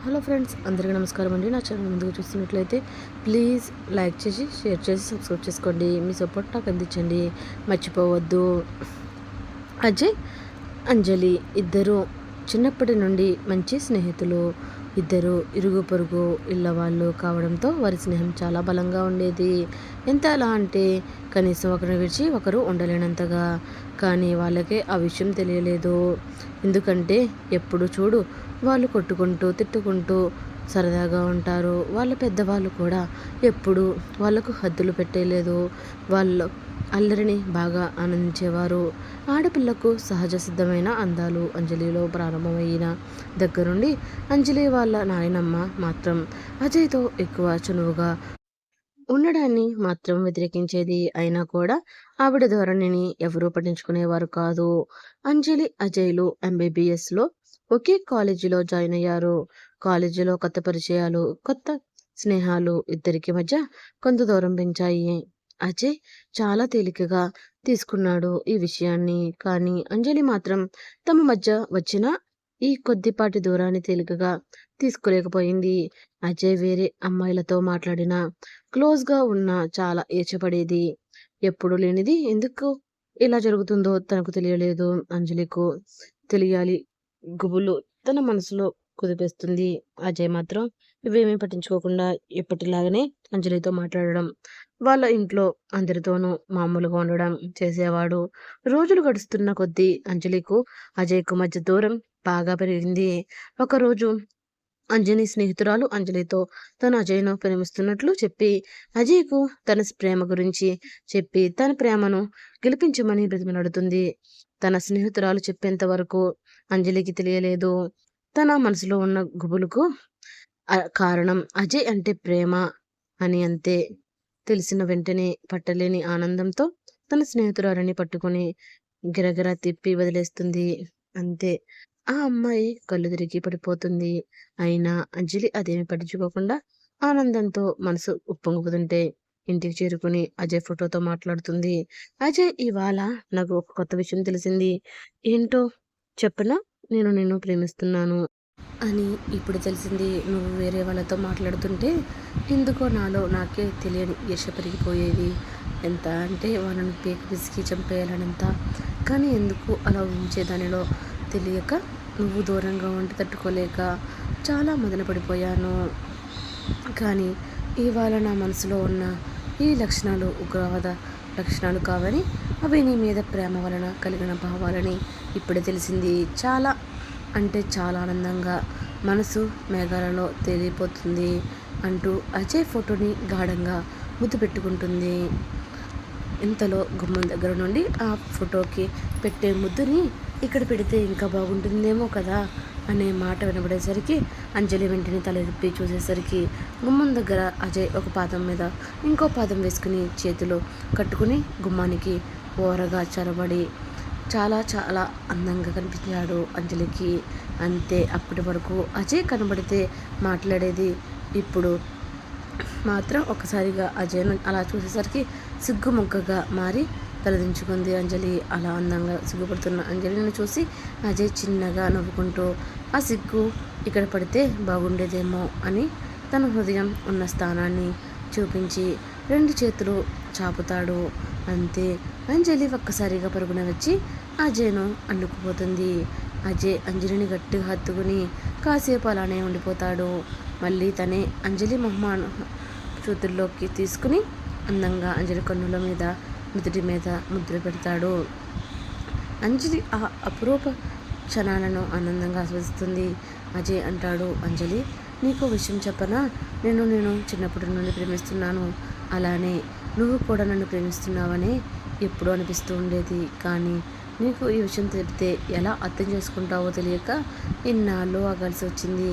Hello friends, అందరికీ నమస్కారం అండి. నా ఛానల్ ముందుకు చూస్తున్నట్లయితే ప్లీజ్ లైక్ చేసి, షేర్ చేసి, సబ్స్క్రైబ్ చేసుకోండి. మీ సపోర్ట్ నాకు అందించండి, మర్చిపోవద్దు. అజయ్, అంజలి ఇద్దరు చిన్నప్పటి నుండి మంచి స్నేహితులు. ఇద్దరు ఇరుగు పొరుగు ఇళ్ళ వాళ్ళు కావడంతో వారి స్నేహం చాలా బలంగా ఉండేది. ఎంత అలా అంటే కనీసం ఒకరిని విడిచి ఒకరు ఉండలేనంతగా. కానీ వాళ్ళకే ఆ విషయం తెలియలేదు. ఎందుకంటే ఎప్పుడు చూడు వాళ్ళు కొట్టుకుంటూ తిట్టుకుంటూ సరదాగా ఉంటారు. వాళ్ళ పెద్దవాళ్ళు కూడా ఎప్పుడు వాళ్ళకు హద్దులు పెట్టలేదు. వాళ్ళు అల్లరిని బాగా ఆనందించేవారు. ఆడపిల్లకు సహజ సిద్ధమైన అందాలు అంజలిలో ప్రారంభమైన దగ్గరుండి అంజలి వాళ్ళ నాయనమ్మ మాత్రం అజయ్తో ఎక్కువ చనువుగా ఉండడాన్ని మాత్రం వ్యతిరేకించేది. అయినా కూడా ఆవిడ ధోరణిని ఎవరూ పట్టించుకునేవారు కాదు. అంజలి, అజయ్లు ఎంబీబీఎస్లో ఒకే కాలేజీలో జాయిన్ అయ్యారు. కాలేజీలో కొత్త పరిచయాలు, కొత్త స్నేహాలు ఇద్దరికి మధ్య కొంత దూరం పెంచాయి. అజయ్ చాలా తేలికగా తీసుకున్నాడు ఈ విషయాన్ని. కానీ అంజలి మాత్రం తమ మధ్య వచ్చిన ఈ కొద్దిపాటి దూరాన్ని తేలికగా తీసుకోలేకపోయింది. అజయ్ వేరే అమ్మాయిలతో మాట్లాడినా, క్లోజ్గా ఉన్నా చాలా ఏర్చపడేది. ఎప్పుడు లేనిది ఎందుకు ఇలా జరుగుతుందో తనకు తెలియలేదు. అంజలికు తెలియాలి. గుబులు తన మనసులో కుదిపేస్తుంది. అజయ్ మాత్రం ఇవేమీ పట్టించుకోకుండా ఎప్పటిలాగానే అంజలితో మాట్లాడడం, వాళ్ళ ఇంట్లో అందరితోనూ మామూలుగా ఉండడం చేసేవాడు. రోజులు గడుస్తున్న కొద్దీ అంజలికు అజయ్కు మధ్య దూరం బాగా పెరిగింది. ఒకరోజు అంజలి స్నేహితురాలు అంజలితో తను అజయ్ను ప్రేమిస్తున్నట్లు చెప్పి అజయ్కు తన ప్రేమ గురించి చెప్పి తన ప్రేమను గెలిపించమని బ్రతిమలాడుతుంది. తన స్నేహితురాలు చెప్పేంత వరకు అంజలికి తెలియలేదు తన మనసులో ఉన్న గుబులుకు కారణం అజయ్ అంటే ప్రేమ అని. అంతే. తెలిసిన వెంటనే పట్టలేని ఆనందంతో తన స్నేహితురాలని పట్టుకుని గిరగిరా తిప్పి వదిలేస్తుంది. అంతే. ఆ అమ్మాయి కళ్ళు తిరిగి పడిపోతుంది. అయినా అంజలి అదేమి పట్టించుకోకుండా ఆనందంతో మనసు ఉప్పొంగుతుంటే ఇంటికి చేరుకుని అజయ్ ఫోటోతో మాట్లాడుతుంది. అజయ్, ఇవాళ నాకు ఒక కొత్త విషయం తెలిసింది. ఏంటో చెప్పనా? నేను నిన్ను ప్రేమిస్తున్నాను అని ఇప్పుడు తెలిసింది. నువ్వు వేరే వాళ్ళతో మాట్లాడుతుంటే ఎందుకో నాలో నాకే తెలియని ఈర్ష పెరిగిపోయేది. ఎంత అంటే వాళ్ళని పేక పిసికి చంపేయాలనంత. కానీ ఎందుకు అలా ఊహించేదానిలో తెలియక నువ్వు దూరంగా ఉండి తట్టుకోలేక చాలా మదన పడిపోయాను. కానీ ఇవాళ నా మనసులో ఉన్న ఈ లక్షణాలు ఉగ్రవాద లక్షణాలు కావని, అవి నీ మీద ప్రేమ వలన కలిగిన భావాలని ఇప్పుడే తెలిసింది. చాలా అంటే చాలా ఆనందంగా మనసు మేఘాలలో తేలిపోతుంది అంటూ అజయ్ ఫోటోని గాఢంగా ముద్దు పెట్టుకుంటుంది. ఇంతలో గుమ్మం దగ్గర నుండి ఆ ఫోటోకి పెట్టే ముద్దుని ఇక్కడ పెడితే ఇంకా బాగుంటుందేమో కదా అనే మాట వినబడేసరికి అంజలి వెంటనే తలెత్తి చూసేసరికి గుమ్మం దగ్గర అజయ్ ఒక పాదం మీద ఇంకో పాదం వేసుకుని చేతిలో కట్టుకుని గుమ్మానికి ఓరగా చొరబడి చాలా చాలా అందంగా కనిపించాడు అంజలికి. అంతే. అప్పటి వరకు అజయ్ కనబడితే మాట్లాడేది. ఇప్పుడు మాత్రం ఒక్కసారిగా అజయ్ను అలా చూసేసరికి సిగ్గుముగ్గగా మారి తలదించుకుంది అంజలి. అలా అందంగా సిగ్గుపడుతున్న అంజలిని చూసి అజయ్ చిన్నగా నవ్వుకుంటూ ఆ సిగ్గు ఇక్కడ పడితే బాగుండేదేమో అని తన హృదయం ఉన్న స్థానాన్ని చూపించి రెండు చేతులు చాపుతాడు. అంతే. అంజలి ఒక్కసారిగా పరుగున వచ్చి అజయ్ను అల్లుకుపోతుంది. అజయ్ అంజలిని గట్టిగా హత్తుకుని కాసేపు అలానే ఉండిపోతాడు. మళ్ళీ తనే అంజలి మొహమాన చేతుల్లోకి తీసుకుని అందంగా అంజలి కన్నుల మీద నుదుటి మీద ముద్ర పెడతాడు. అంజలి ఆ అపురూప క్షణాలను ఆనందంగా ఆస్వాదిస్తుంది. అజయ్ అంటాడు, అంజలి, నీకు విషయం చెప్పనా? నేను చిన్నప్పటి నుండి ప్రేమిస్తున్నాను. అలానే నువ్వు కూడా నన్ను ప్రేమిస్తున్నావని ఎప్పుడూ అనిపిస్తూ ఉండేది. కానీ నీకు ఈ విషయం తెలిపితే ఎలా అర్థం చేసుకుంటావో తెలియక ఇన్నాళ్ళు ఆగాల్సి వచ్చింది.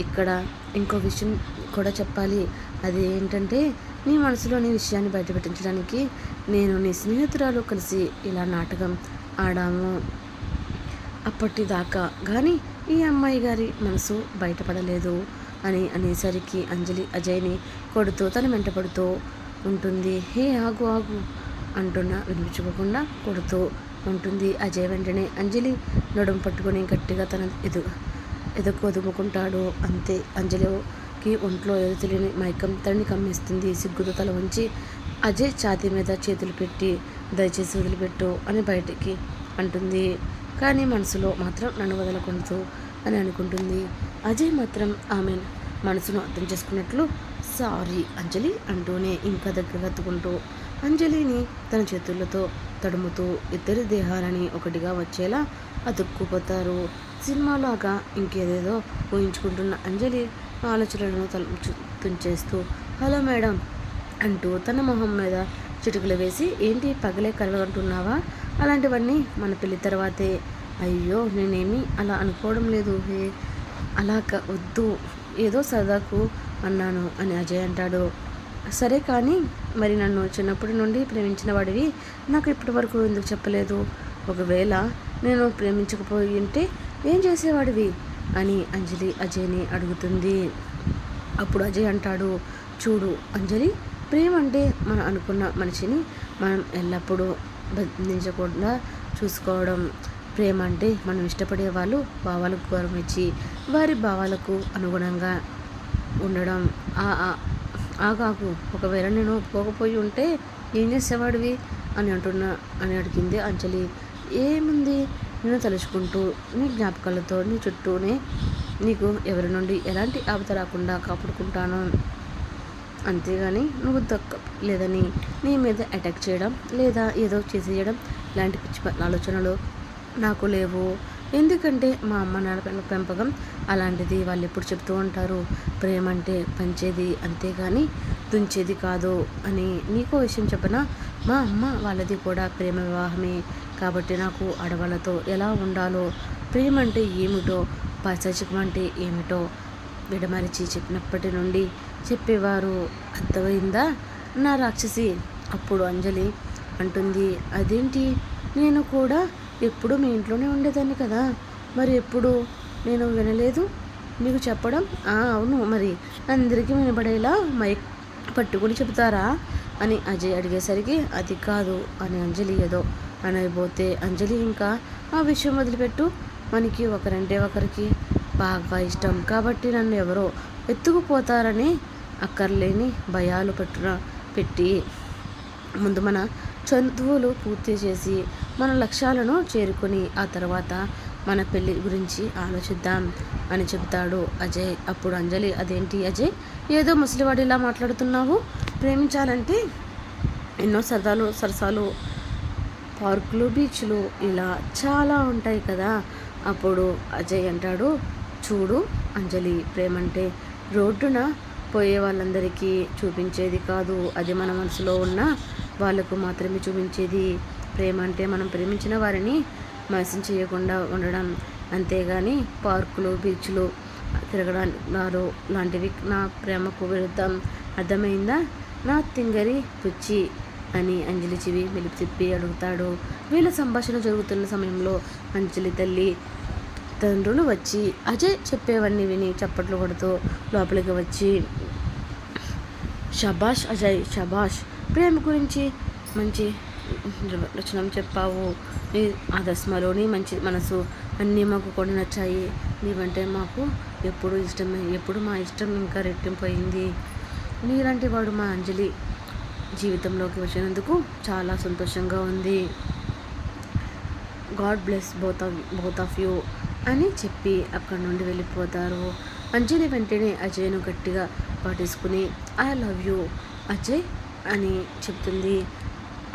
ఇక్కడ ఇంకో విషయం కూడా చెప్పాలి. అది ఏంటంటే, నీ మనసులోని విషయాన్ని బయటపెట్టించడానికి నేను నీ స్నేహితురాలు కలిసి ఇలా నాటకం ఆడాము. అప్పటిదాకా కానీ ఈ అమ్మాయి గారి మనసు బయటపడలేదు అని అనేసరికి అంజలి అజయ్ని కొడుతూ తన వెంటపడుతూ ఉంటుంది. హే, ఆగు ఆగు అంటున్నా వినిపించుకోకుండా కొడుతూ ఉంటుంది. అజయ్ వెంటనే అంజలి నడుము పట్టుకొని గట్టిగా తన ఎదుర్కొదుముకుంటాడు. అంతే. అంజలికి ఒంట్లో ఏదో తెలియని మైకం తనని కమ్మేస్తుంది. సిగ్గుతో తల ఉంచి అజయ్ ఛాతీ మీద చేతులు పెట్టి దయచేసి వదిలిపెట్టు అని బయటికి అంటుంది. కానీ మనసులో మాత్రం నన్ను వదలకూడదు అని అనుకుంటుంది. అజయ్ మాత్రం ఆమె మనసును అర్థం చేసుకున్నట్లు సారీ అంజలి అంటూనే ఇంకా దగ్గరగా హత్తుకుంటూ అంజలిని తన చేతులతో తడుముతూ ఇద్దరి దేహాలని ఒకటిగా వచ్చేలా అతుక్కుపోతారు. సినిమాలాగా ఇంకేదేదో ఊహించుకుంటున్న అంజలి ఆలోచనలను తుంచేస్తూ హలో మేడం అంటూ తన మొహం మీద చిటుకులు వేసి ఏంటి పగలే కలగంటున్నావా? అలాంటివన్నీ మన పెళ్లి తర్వాతే. అయ్యో నేనేమీ అలా అనుకోవడం లేదు. హే అలా వద్దు, ఏదో సరదాకు అన్నాను అని అజయ్ అంటాడు. సరే కానీ మరి నన్ను చిన్నప్పటి నుండి ప్రేమించిన వాడివి నాకు ఇప్పటి వరకు ఎందుకు చెప్పలేదు? ఒకవేళ నేను ప్రేమించకపోయి ఉంటే ఏం చేసేవాడివి అని అంజలి అజయ్ని అడుగుతుంది. అప్పుడు అజయ్ అంటాడు, చూడు అంజలి, ప్రేమ అంటే మనం అనుకున్న మనిషిని మనం ఎల్లప్పుడూ బంధించకుండా చూసుకోవడం. ప్రేమ అంటే మనం ఇష్టపడే వాళ్ళు భావాలకు గౌరవం ఇచ్చి వారి భావాలకు అనుగుణంగా ఉండడం. ఆగాకు, ఒకవేళ నేను పోకపోయి ఉంటే ఏం చేసేవాడివి అని అడిగింది అంజలి. ఏముంది, నేను తలుచుకుంటూ నీ జ్ఞాపకాలతో నీ చుట్టూనే నీకు ఎవరి నుండి ఎలాంటి ఆపద రాకుండా కాపాడుకుంటాను. అంతేగాని నువ్వు లేదని నీ మీద అటాక్ చేయడం లేదా ఏదో చేసేయడం ఇలాంటి పిచ్చి ఆలోచనలు నాకు లేవు. ఎందుకంటే మా అమ్మ నాన్న పెంపకం అలాంటిది. వాళ్ళు ఎప్పుడు చెప్తూ ఉంటారు, ప్రేమ అంటే పంచేది అంతేగాని తుంచేది కాదు అని. నీకో విషయం చెప్పనా, మా అమ్మ వాళ్ళది కూడా ప్రేమ వివాహమే. కాబట్టి నాకు ఆడవాళ్ళతో ఎలా ఉండాలో, ప్రేమ అంటే ఏమిటో, పైశాచికం అంటే ఏమిటో విడమరిచి చెప్పినప్పటి నుండి చెప్పేవారు. అర్థమైందా నా రాక్షసి? అప్పుడు అంజలి అంటుంది, అదేంటి, నేను కూడా ఎప్పుడు మీ ఇంట్లోనే ఉండేదాన్ని కదా, మరి ఎప్పుడు నేను వినలేదు మీకు చెప్పడం? అవును, మరి అందరికీ వినబడేలా మైక్ పట్టుకుని చెబుతారా అని అజయ్ అడిగేసరికి అది కాదు అని అంజలి ఏదో అనబోతే అంజలి ఇంకా ఆ విషయం వదిలిపెట్టు, మనకి ఒకరంటే ఒకరికి బాగా ఇష్టం కాబట్టి నన్ను ఎవరో ఎత్తుకుపోతారని అక్కర్లేని భయాలు పెట్టి ముందు మన చదువులు పూర్తి చేసి మన లక్ష్యాలను చేరుకొని ఆ తర్వాత మన పెళ్ళి గురించి ఆలోచిద్దాం అని చెబుతాడు అజయ్. అప్పుడు అంజలి, అదేంటి అజయ్, ఏదో ముసలివాడిలా మాట్లాడుతున్నావు? ప్రేమించాలంటే ఎన్నో సరసాలు పార్కులు, బీచ్లు ఇలా చాలా ఉంటాయి కదా. అప్పుడు అజయ్ అంటాడు, చూడు అంజలి, ప్రేమంటే రోడ్డున పోయే వాళ్ళందరికీ చూపించేది కాదు, అది మన మనసులో ఉన్న వాళ్ళకు మాత్రమే చూపించేది. ప్రేమ అంటే మనం ప్రేమించిన వారిని మోసం చేయకుండా ఉండడం, అంతేగాని పార్కులు, బీచ్లు తిరగడాలు లాంటివి నా ప్రేమకు విరుద్ధం. అర్థమైందా నా తింగరి పుచ్చి అని అంజలి చెవి మెలిపి తిప్పి అడుగుతాడు. వీళ్ళ సంభాషణ జరుగుతున్న సమయంలో అంజలి తల్లి తండ్రులు వచ్చి అజయ్ చెప్పేవన్నీ విని చప్పట్లు కొడుతూ లోపలికి వచ్చి, షబాష్ అజయ్, షబాష్, ప్రేమ గురించి మంచి రచనం చెప్పావు. నీ ఆదర్శమలోని మంచి మనసు అన్నీ మాకు కూడా నచ్చాయి. నీవంటే మాకు ఎప్పుడు ఇష్టమే, ఎప్పుడు మా ఇష్టం ఇంకా రెట్టింపోయింది. నీలాంటి వాడు మా అంజలి జీవితంలోకి వచ్చినందుకు చాలా సంతోషంగా ఉంది. God bless both of you అని చెప్పి అక్కడి నుండి వెళ్ళిపోతారు. అంజలి వెంటనే అజయ్ను గట్టిగా పట్టేసుకుని ఐ లవ్ యూ అజయ్ అని చెప్తుంది.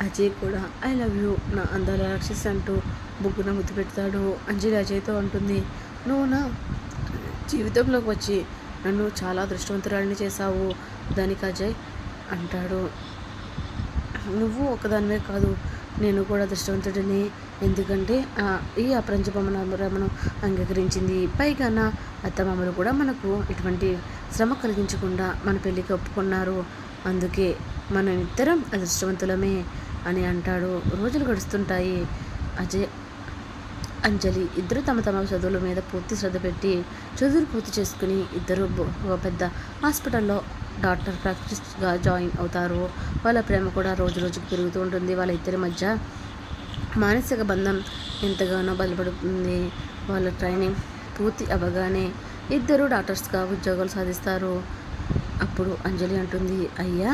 అజయ్ కూడా ఐ లవ్ యూ నా అందాల రాక్షసి అంటూ బుగ్గున ముద్దు పెడతాడు. అంజలి అజయ్తో అంటుంది, నువ్వు నా జీవితంలోకి వచ్చి నన్ను చాలా అదృష్టవంతురాలిని చేశావు. దానికి అజయ్ అంటాడు, నువ్వు ఒకదానివే కాదు, నేను కూడా అదృష్టవంతుడిని. ఎందుకంటే ఈ అప్రంచ బొమ్మను అంగీకరించింది. పైగా నా అత్తమామలు కూడా మనకు ఎటువంటి శ్రమ కలిగించకుండా మన పెళ్ళికి ఒప్పుకున్నారు. అందుకే మనం ఇద్దరం అదృష్టవంతులమే అని అంటాడు. రోజులు గడుస్తుంటాయి. అజయ్ అంజలి ఇద్దరు తమ చదువుల మీద పూర్తి శ్రద్ధ పెట్టి చదువులు పూర్తి చేసుకుని ఇద్దరు పెద్ద హాస్పిటల్లో డాక్టర్ ప్రాక్టీస్గా జాయిన్ అవుతారు. వాళ్ళ ప్రేమ కూడా రోజు రోజుకు పెరుగుతూ ఉంటుంది. వాళ్ళ ఇద్దరి మధ్య మానసిక బంధం ఎంతగానో బలపడుతుంది. వాళ్ళ ట్రైనింగ్ పూర్తి అవ్వగానే ఇద్దరు డాక్టర్స్గా ఉద్యోగాలు సాధిస్తారు. అప్పుడు అంజలి అంటుంది, అయ్యా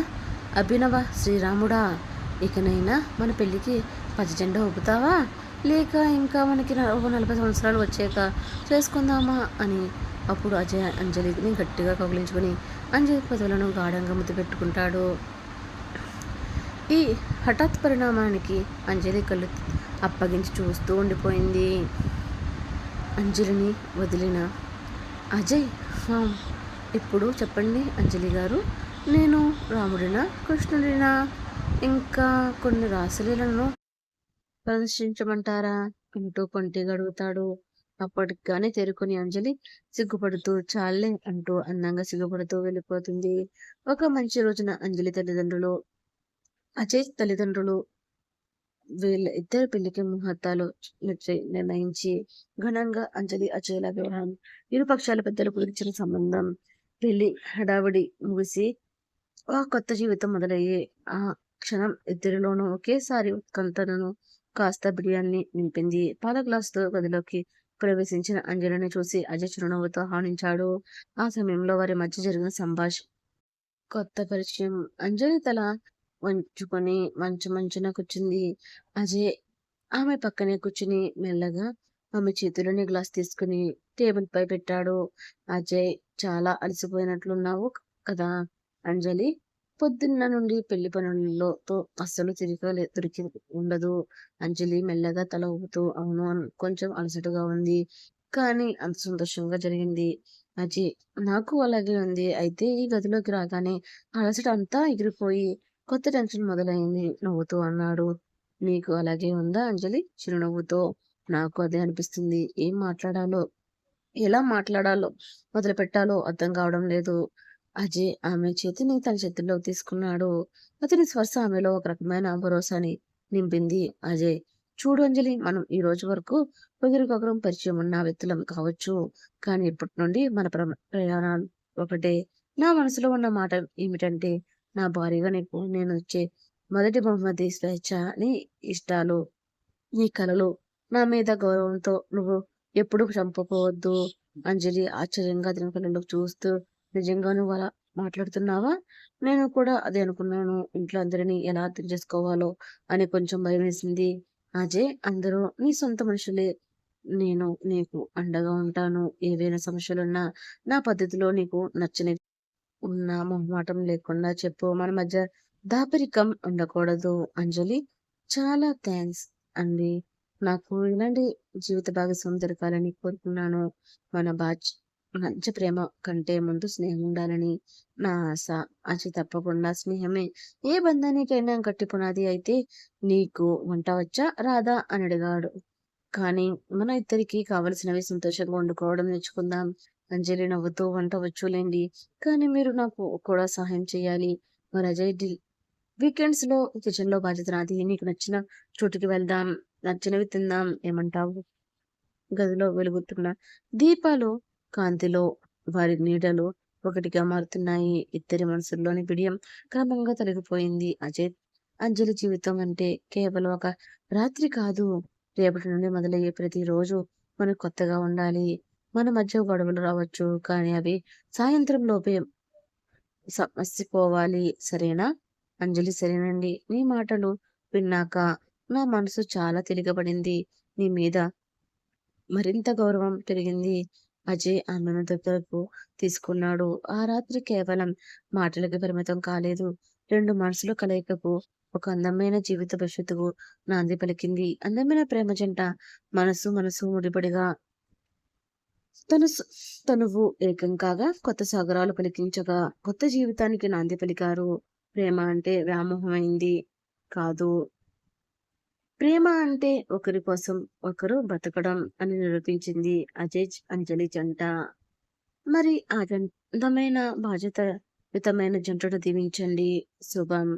అభినవ శ్రీరాముడా, ఇకనైనా మన పెళ్ళికి పచ్చజెండా ఊపుతావా, లేక ఇంకా మనకి ఒక 40 సంవత్సరాలు వచ్చాక చేసుకుందామా అని. అప్పుడు అజయ్ అంజలిని గట్టిగా కౌగిలించుకొని అంజలి పదవులను గాఢంగా ముద్దు పెట్టుకుంటాడు. ఈ హఠాత్ పరిణామానికి అంజలి కళ్ళు అప్పగించి చూస్తూ ఉండిపోయింది. అంజలిని వదిలిన అజయ్, ఇప్పుడు చెప్పండి అంజలి గారు, నేను రాముడినా కృష్ణుడినా, ఇంకా కొన్ని రాసలీలను ప్రదర్శించమంటారా అంటూ కొంటిగా అడుగుతాడు. అప్పటికి కానీ తేరుకొని అంజలి సిగ్గుపడుతూ చాలే అంటూ అందంగా సిగ్గుపడుతూ వెళ్ళిపోతుంది. ఒక మంచి రోజున అంజలి తల్లిదండ్రులు, అజయ్ తల్లిదండ్రులు వీళ్ళ ఇద్దరి పెళ్లికి ముహూర్తాలు నిర్ణయించి ఘనంగా అంజలి అజయ్ల వివాహం, ఇరు పక్షాల పెద్దలు కుదిర్చిన సంబంధం, పెళ్లి హడావిడి ముగిసి ఆ కొత్త జీవితం మొదలయ్యే ఆ క్షణం ఇద్దరిలోనూ ఒకేసారి ఉత్కంఠను కాస్త బిర్యానీ నింపింది. పాల గ్లాసుతో గదిలోకి ప్రవేశించిన అంజలిని చూసి అజయ్ చిరునవ్వుతో ఆహ్వానించాడు. ఆ సమయంలో వారి మధ్య జరిగిన కొత్త పరిచయం. అంజలి తల వంచుకొని మంచున కూర్చుంది. అజయ్ ఆమె పక్కనే కూర్చుని మెల్లగా ఆమె చేతిలోని గ్లాస్ తీసుకుని టేబుల్ పై పెట్టాడు. అజయ్, చాలా అలసిపోయినట్లున్నావు కదా అంజలి, పొద్దున్న నుండి పెళ్లి పనులతో అస్సలు దొరికి ఉండదు. అంజలి మెల్లగా తల ఊపుతూ, అవును, కొంచెం అలసటగా ఉంది, కానీ అంత సంతోషంగా జరిగింది. అజయ్, నాకు అలాగే ఉంది. అయితే ఈ గదిలోకి రాగానే అలసట అంతా ఎగిరిపోయి కొత్త టెన్షన్ మొదలైంది నవ్వుతూ అన్నాడు. నీకు అలాగే ఉందా అంజలి? చిరునవ్వుతో. నాకు అదే అనిపిస్తుంది. ఏం మాట్లాడాలో, ఎలా మాట్లాడాలో, మొదలు పెట్టాలో అర్థం కావడం లేదు. అజయ్ ఆమె చేతిని తన చేతుల్లోకి తీసుకున్నాడు. అతని స్పర్శ ఆమెలో ఒక రకమైన భరోసాని నింపింది. అజయ్, చూడు అంజలి, మనం ఈ రోజు వరకు ఒకరికొకరం పరిచయం ఉన్న వ్యక్తులం కావచ్చు, కానీ ఇప్పటి నుండి మన ప్రయాణాలు ఒకటే. నా మనసులో ఉన్న మాట ఏమిటంటే, నా భార్యగా నీకు నేను ఇచ్చే మొదటి బహుమతి స్వేచ్ఛ, నీ ఇష్టాలు, నీ కలలు, నా మీద గౌరవంతో నువ్వు ఎప్పుడు చంపుకోవద్దు. అంజలి ఆశ్చర్యంగా అతని కళ్ళలోకి చూస్తూ, నిజంగా నువ్వు అలా మాట్లాడుతున్నావా? నేను కూడా అదే అనుకున్నాను. ఇంట్లో అందరినీ ఎలా అర్థం చేసుకోవాలో అని కొంచెం భయం వేసింది. అజయ్, అందరూ నీ సొంత మనుషులే. నేను నీకు అండగా ఉంటాను. ఏవైనా సమస్యలున్నా నా పద్ధతిలో నీకు నచ్చని ఉన్న మొహమాటం లేకుండా చెప్పు. మన మధ్య దాపరికం ఉండకూడదు. అంజలి, చాలా థ్యాంక్స్ అండి. నాకు ఇలాంటి జీవిత భాగస్వామి దొరకాలని కోరుకున్నాను. మన మధ్య ప్రేమ కంటే ముందు స్నేహం ఉండాలని నా ఆశ. అది తప్పకుండా స్నేహమే ఏ బంధానికైనా గట్టి పునాది. అయితే నీకు వంట వచ్చా రాదా అని అడిగాడు. కానీ మన ఇద్దరికి కావలసినవి సంతోషంగా వండుకోవడం నేర్చుకుందాం. అంజలి నవ్వుతూ, వంట వచ్చులేండి, కానీ మీరు నాకు కూడా సహాయం చేయాలి. మరి అజయ్, వీకెండ్స్ లో కిచెన్ లో బాధ్యత నాది. నీకు నచ్చిన చోటుకి వెళ్దాం, నచ్చినవి తిందాం, ఏమంటావు? గదిలో వెలుగుతున్న దీపాలు కాంతిలో వారి నీడలు ఒకటిగా మారుతున్నాయి. ఇద్దరి మనసుల్లోని బిడియం క్రమంగా తొలగిపోయింది. అంజలి జీవితం అంటే కేవలం ఒక రాత్రి కాదు. రేపటి నుండి మొదలయ్యే ప్రతిరోజు మనకు కొత్తగా ఉండాలి. మన మధ్య గొడవలు రావచ్చు, కానీ అవి సాయంత్రం లోపే సమసిపోవాలి. సరేనా అంజలి? సరేనండి. నీ మాటలు విన్నాక నా మనసు చాలా తేలికపడింది. నీ మీద మరింత గౌరవం పెరిగింది. అజయ్ ఆమెను దగ్గరకు తీసుకున్నాడు. ఆ రాత్రి కేవలం మాటలకి పరిమితం కాలేదు. రెండు మనసుల కలయికకు, ఒక అందమైన జీవిత భవిష్యత్తుకు నాంది పలికింది. అందమైన ప్రేమ జంట మనసు ముడిపడిగా తనువు ఏకం కాగా కొత్త సాగరాలు పలికించగా కొత్త జీవితానికి నాంది పలికారు. ప్రేమ అంటే వ్యామోహమైంది కాదు. ప్రేమ అంటే ఒకరి కోసం ఒకరు బతకడం అని నిరూపించింది అజయ్ అంజలి జంట. మరి ఆ అందమైన బాధ్యతయుతమైన జంటను దీవించండి. శుభం.